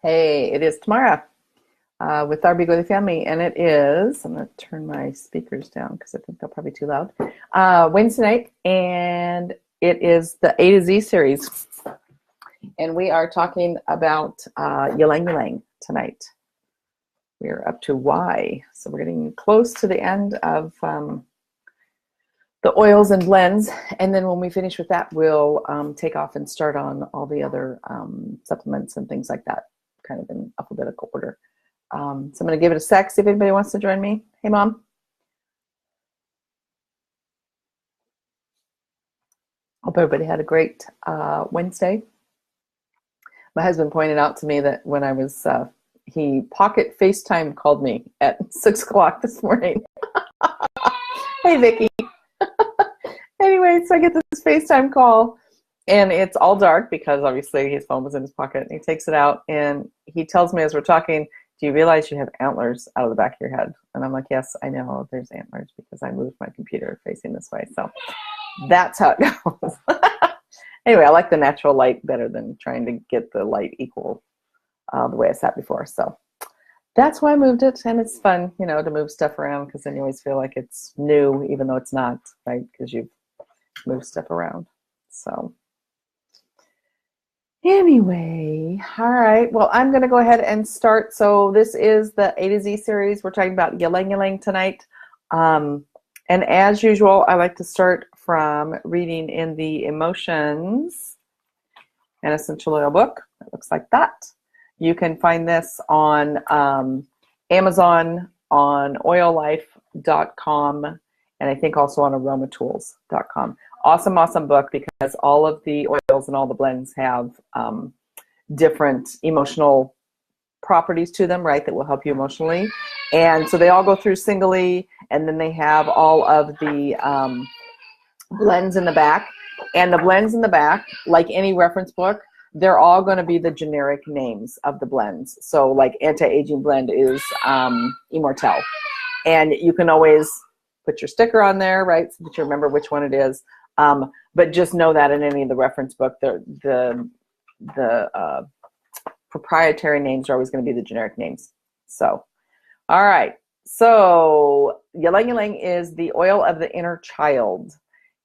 Hey, it is Tamara with Our Big Oily Family, and it is, I'm going to turn my speakers down because I think they're probably too loud, Wednesday night, and it is the A to Z series, and we are talking about Ylang Ylang tonight. We're up to Y, so we're getting close to the end of the oils and blends, and then when we finish with that, we'll take off and start on all the other supplements and things like that, kind of in alphabetical order. So I'm going to give it a sec, see if anybody wants to join me. Hey, Mom. Hope everybody had a great Wednesday. My husband pointed out to me that when I was, he pocket FaceTime called me at 6 o'clock this morning. Hey, Vicki. Anyway, so I get this FaceTime call, and it's all dark because obviously his phone was in his pocket, and he takes it out, and he tells me as we're talking, do you realize you have antlers out of the back of your head? And I'm like, yes, I know there's antlers because I moved my computer facing this way. So that's how it goes. Anyway, I like the natural light better than trying to get the light equal the way I sat before. So that's why I moved it, and it's fun, you know, to move stuff around because then you always feel like it's new, even though it's not, right? Because you've moved stuff around. So anyway, all right. Well, I'm going to go ahead and start. So this is the A to Z series. We're talking about Ylang Ylang tonight. And as usual, I like to start from reading in the Emotions and Essential Oil book. It looks like that. You can find this on Amazon, on oillife.com, and I think also on aromatools.com. Awesome, awesome book because all of the oils and all the blends have different emotional properties to them, right, that will help you emotionally. And so they all go through singly, and then they have all of the blends in the back. And the blends in the back, like any reference book, they're all going to be the generic names of the blends. So like anti-aging blend is Immortelle. And you can always put your sticker on there, right, so that you remember which one it is. But just know that in any of the reference book, the proprietary names are always going to be the generic names. So, all right. So, Ylang Ylang is the oil of the inner child.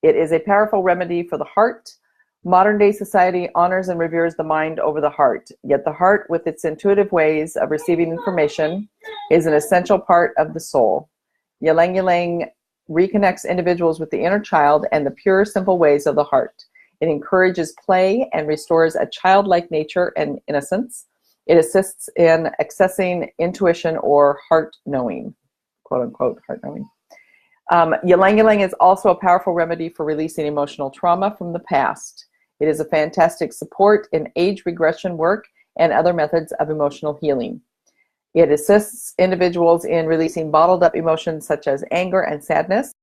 It is a powerful remedy for the heart. Modern day society honors and reveres the mind over the heart. Yet the heart, with its intuitive ways of receiving information, is an essential part of the soul. Ylang Ylang reconnects individuals with the inner child and the pure, simple ways of the heart. It encourages play and restores a childlike nature and innocence. It assists in accessing intuition or heart knowing, quote unquote, heart knowing. Ylang Ylang is also a powerful remedy for releasing emotional trauma from the past. It is a fantastic support in age regression work and other methods of emotional healing. It assists individuals in releasing bottled up emotions such as anger and sadness,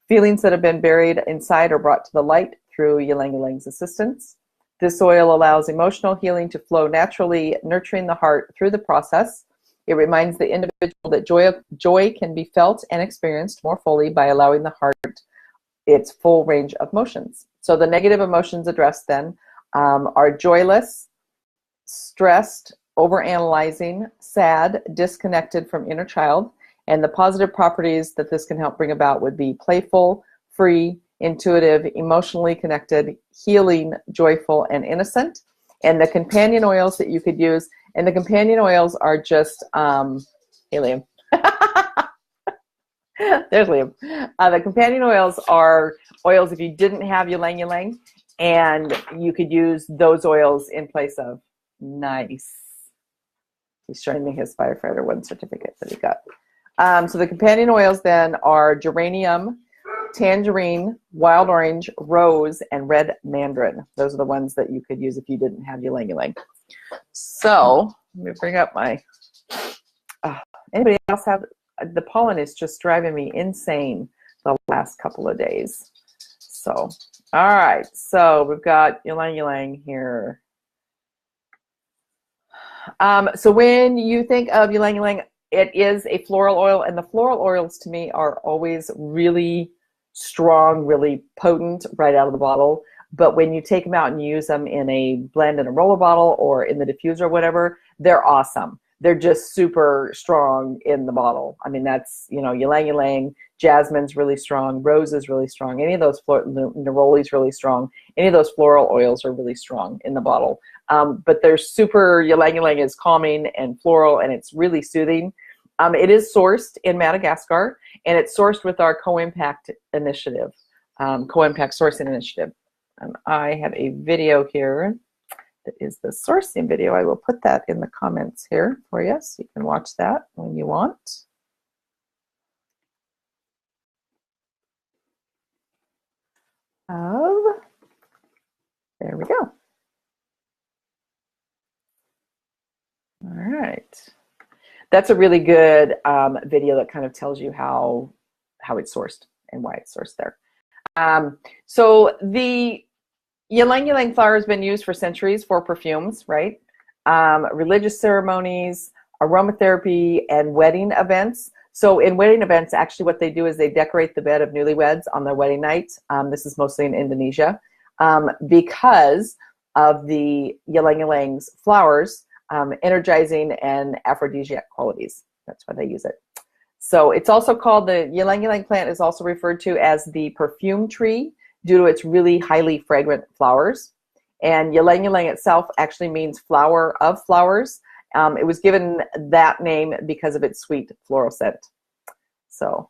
feelings that have been buried inside or brought to the light through Ylang Ylangl's assistance. This oil allows emotional healing to flow naturally, nurturing the heart through the process. It reminds the individual that joy can be felt and experienced more fully by allowing the heart its full range of emotions. So the negative emotions addressed then are joyless, stressed, overanalyzing, sad, disconnected from inner child, and the positive properties that this can help bring about would be playful, free, intuitive, emotionally connected, healing, joyful, and innocent. And the companion oils that you could use, and the companion oils are just, hey Liam, there's Liam. The companion oils are oils if you didn't have Ylang Ylang, and you could use those oils in place of. Nice. He's showing me his firefighter 1 certificate that he got. So the companion oils then are geranium, tangerine, wild orange, rose, and red mandarin. Those are the ones that you could use if you didn't have Ylang Ylang. So let me bring up my, anybody else have, the pollen is just driving me insane the last couple of days. So, all right. So we've got Ylang Ylang here. So when you think of Ylang Ylang, it is a floral oil, and the floral oils to me are always really strong, really potent right out of the bottle. but when you take them out and you use them in a blend in a roller bottle or in the diffuser or whatever, they're awesome. They're just super strong in the bottle. I mean, that's, you know, Ylang Ylang, jasmine's really strong, rose is really strong, any of those, neroli's really strong, any of those floral oils are really strong in the bottle. But they're super, Ylang Ylang is calming and floral, and it's really soothing. It is sourced in Madagascar, and it's sourced with our Co-Impact initiative, Co-Impact Sourcing Initiative. I have a video here that is the sourcing video. I will put that in the comments here for you, so you can watch that when you want. There we go. All right. That's a really good video that kind of tells you how it's sourced and why it's sourced there. So the Ylang Ylang flower has been used for centuries for perfumes, right? Religious ceremonies, aromatherapy, and wedding events. So in wedding events, actually what they do is they decorate the bed of newlyweds on their wedding night. This is mostly in Indonesia because of the Ylang Ylangs flowers, energizing and aphrodisiac qualities. That's why they use it. So it's also called, the Ylang Ylang plant is also referred to as the perfume tree due to its really highly fragrant flowers. And Ylang Ylang itself actually means flower of flowers. It was given that name because of its sweet floral scent. So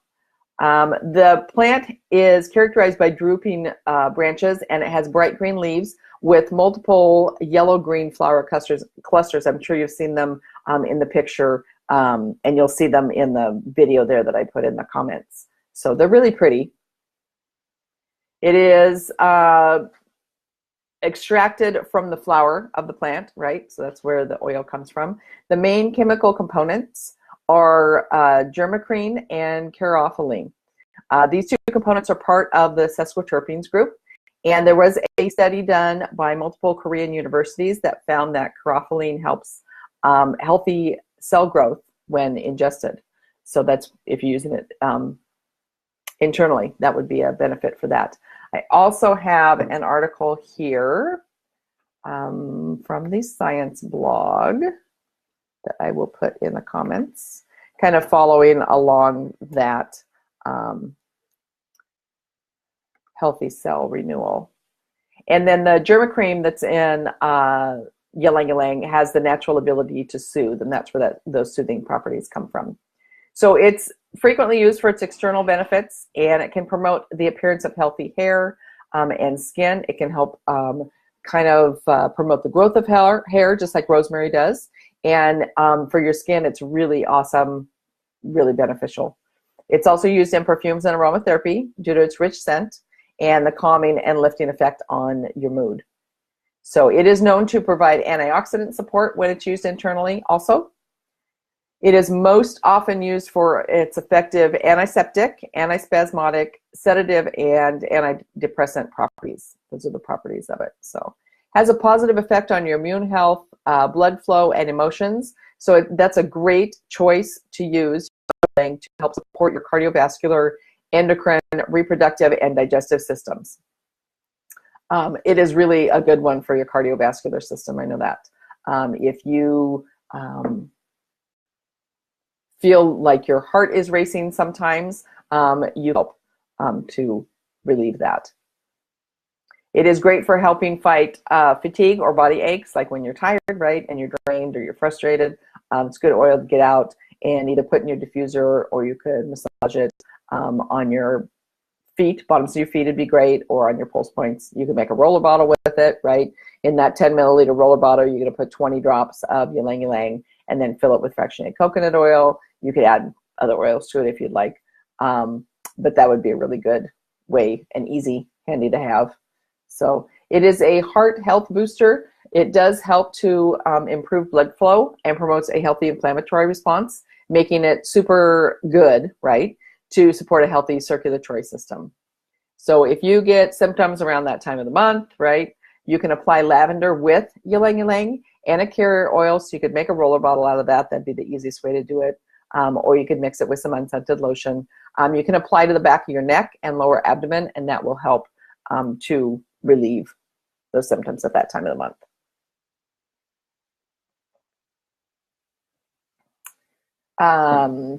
the plant is characterized by drooping branches, and it has bright green leaves with multiple yellow-green flower clusters. I'm sure you've seen them in the picture, and you'll see them in the video there that I put in the comments. So they're really pretty. It is extracted from the flower of the plant, right? So that's where the oil comes from. The main chemical components are germicrene and caryophyllene. These two components are part of the sesquiterpenes group. And there was a study done by multiple Korean universities that found that caryophyllene helps healthy cell growth when ingested. So that's, if you're using it internally, that would be a benefit for that. I also have an article here from the science blog that I will put in the comments, kind of following along that healthy cell renewal. And then the germicrene that's in Ylang Ylang has the natural ability to soothe, and that's where those soothing properties come from. So it's frequently used for its external benefits, and it can promote the appearance of healthy hair and skin. It can help promote the growth of hair, just like rosemary does. And for your skin, it's really awesome, really beneficial. It's also used in perfumes and aromatherapy due to its rich scent and the calming and lifting effect on your mood. So it is known to provide antioxidant support when it's used internally also. It is most often used for its effective antiseptic, antispasmodic, sedative, and antidepressant properties. Those are the properties of it. So has a positive effect on your immune health, blood flow, and emotions. So that's a great choice to use to help support your cardiovascular, endocrine, reproductive, and digestive systems. It is really a good one for your cardiovascular system. I know that. If you feel like your heart is racing sometimes, you help to relieve that. It is great for helping fight fatigue or body aches, like when you're tired, right, and you're drained or you're frustrated. It's good oil to get out and either put in your diffuser, or you could massage it on your feet, bottoms of your feet would be great, or on your pulse points. You can make a roller bottle with it, right? In that 10 milliliter roller bottle, you're going to put 20 drops of Ylang Ylang and then fill it with fractionated coconut oil. You could add other oils to it if you'd like, but that would be a really good way and easy, handy to have. So it is a heart health booster. It does help to improve blood flow and promotes a healthy inflammatory response, making it super good, right, to support a healthy circulatory system. So if you get symptoms around that time of the month, right, you can apply lavender with Ylang Ylang and a carrier oil, so you could make a roller bottle out of that. That'd be the easiest way to do it. Or you could mix it with some unscented lotion. You can apply to the back of your neck and lower abdomen, and that will help to relieve those symptoms at that time of the month.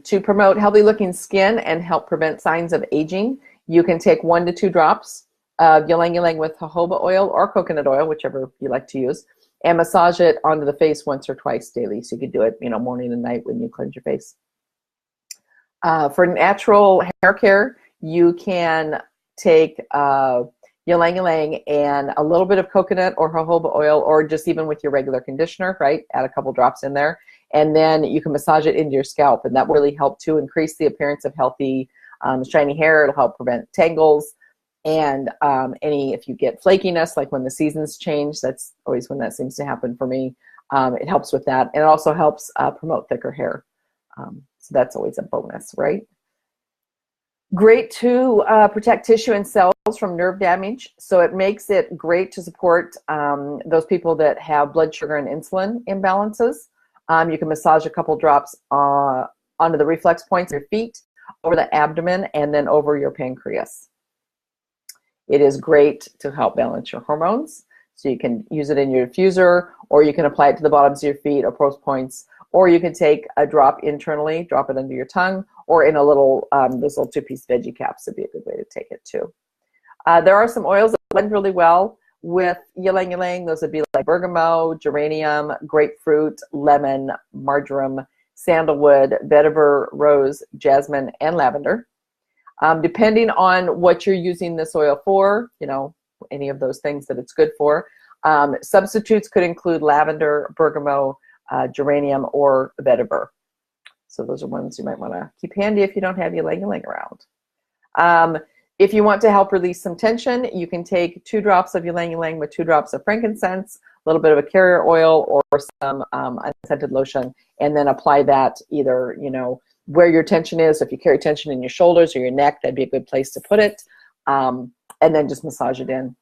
To promote healthy looking skin and help prevent signs of aging, you can take 1 to 2 drops of Ylang Ylang with jojoba oil or coconut oil, whichever you like to use, and massage it onto the face once or twice daily. So you could do it, morning and night when you cleanse your face. For natural hair care, you can take Ylang Ylang and a little bit of coconut or jojoba oil, or just even with your regular conditioner, right? Add a couple drops in there. And then you can massage it into your scalp, and that will really help to increase the appearance of healthy, shiny hair. It'll help prevent tangles, and if you get flakiness, like when the seasons change, that's always when that seems to happen for me. It helps with that, and it also helps promote thicker hair. So that's always a bonus, right? Great to protect tissue and cells from nerve damage. So it makes it great to support those people that have blood sugar and insulin imbalances. You can massage a couple drops onto the reflex points of your feet, over the abdomen, and then over your pancreas. It is great to help balance your hormones. So you can use it in your diffuser, or you can apply it to the bottoms of your feet or post points, or you can take a drop internally, drop it under your tongue, or in a little, those little 2-piece veggie caps would be a good way to take it too. There are some oils that blend really well with Ylang Ylang. Those would be like bergamot, geranium, grapefruit, lemon, marjoram, sandalwood, vetiver, rose, jasmine, and lavender. Depending on what you're using this oil for, any of those things that it's good for, substitutes could include lavender, bergamot, geranium, or vetiver. So those are ones you might want to keep handy if you don't have Ylang Ylang around. If you want to help release some tension, you can take 2 drops of Ylang Ylang with 2 drops of frankincense, a little bit of a carrier oil, or some unscented lotion, and then apply that either, where your tension is. If you carry tension in your shoulders or your neck, that'd be a good place to put it, and then just massage it in.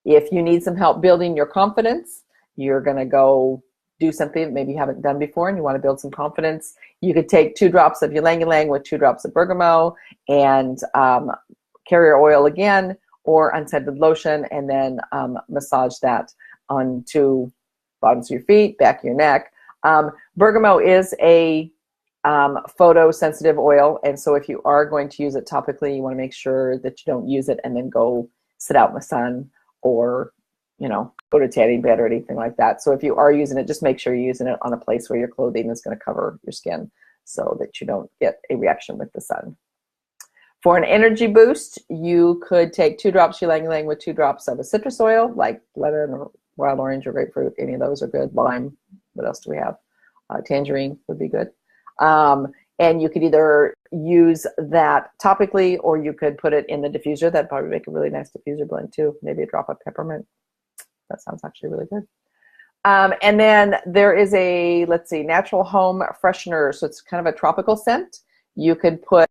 If you need some help building your confidence, you're going to go do something that maybe you haven't done before and you want to build some confidence, you could take 2 drops of Ylang Ylang with 2 drops of bergamot and carrier oil again, or unscented lotion, and then massage that onto bottoms of your feet, back of your neck. Bergamot is a photosensitive oil, and so if you are going to use it topically, you want to make sure that you don't use it and then go sit out in the sun, or go to tanning bed or anything like that. So if you are using it, just make sure you're using it on a place where your clothing is going to cover your skin so that you don't get a reaction with the sun. For an energy boost, you could take 2 drops Ylang Ylang with 2 drops of a citrus oil, like lemon or wild orange or grapefruit. Any of those are good. Lime. What else do we have? Tangerine would be good. And you could either use that topically, or you could put it in the diffuser. That'd probably make a really nice diffuser blend too. Maybe a drop of peppermint. That sounds actually really good. And then there is a, natural home freshener. So it's kind of a tropical scent. You could put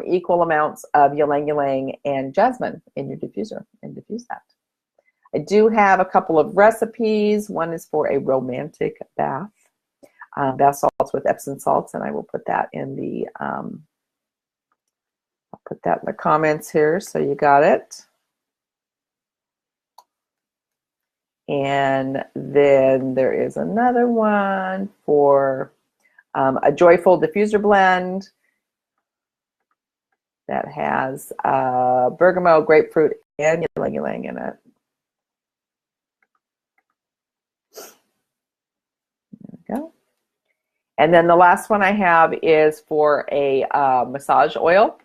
equal amounts of Ylang Ylang and jasmine in your diffuser and diffuse that. I do have a couple of recipes. One is for a romantic bath. Bath salts with Epsom salts, and I will put that in the comments here, so you got it. And then there is another one for a joyful diffuser blend that has bergamot, grapefruit, and Ylang Ylang in it. There we go. And then the last one I have is for a massage oil.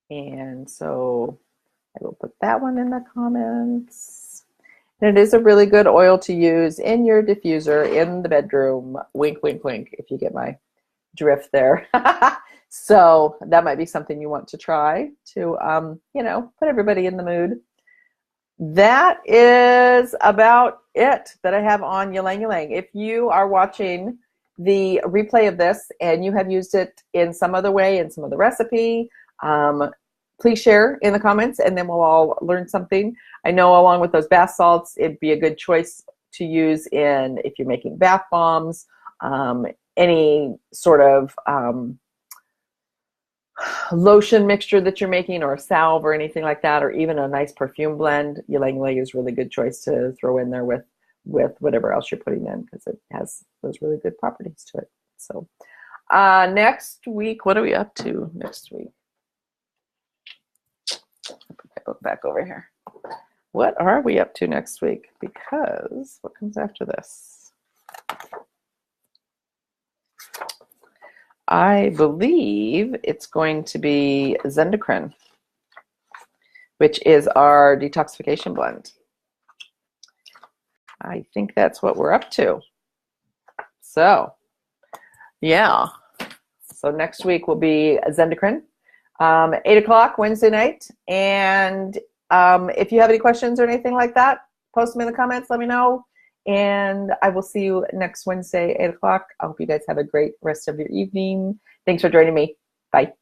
And so I will put that one in the comments. And it is a really good oil to use in your diffuser in the bedroom. Wink, wink, wink, if you get my drift there. So that might be something you want to try to, put everybody in the mood. That is about it that I have on Ylang Ylang. If you are watching the replay of this and you have used it in some other way, in some other recipe, please share in the comments, and then we'll all learn something. I know along with those bath salts, it'd be a good choice to use if you're making bath bombs, any sort of lotion mixture that you're making, or a salve or anything like that, or even a nice perfume blend, Ylang Ylang is a really good choice to throw in there with whatever else you're putting in, because it has those really good properties to it. So next week, what are we up to next week? I'll put my book back over here. What are we up to next week? Because what comes after this? I believe it's going to be Zendocrine, which is our detoxification blend. I think that's what we're up to. So, yeah. So next week will be Zendocrine, 8 o'clock Wednesday night. And if you have any questions or anything like that, post them in the comments, let me know. And I will see you next Wednesday, 8 o'clock. I hope you guys have a great rest of your evening. Thanks for joining me. Bye.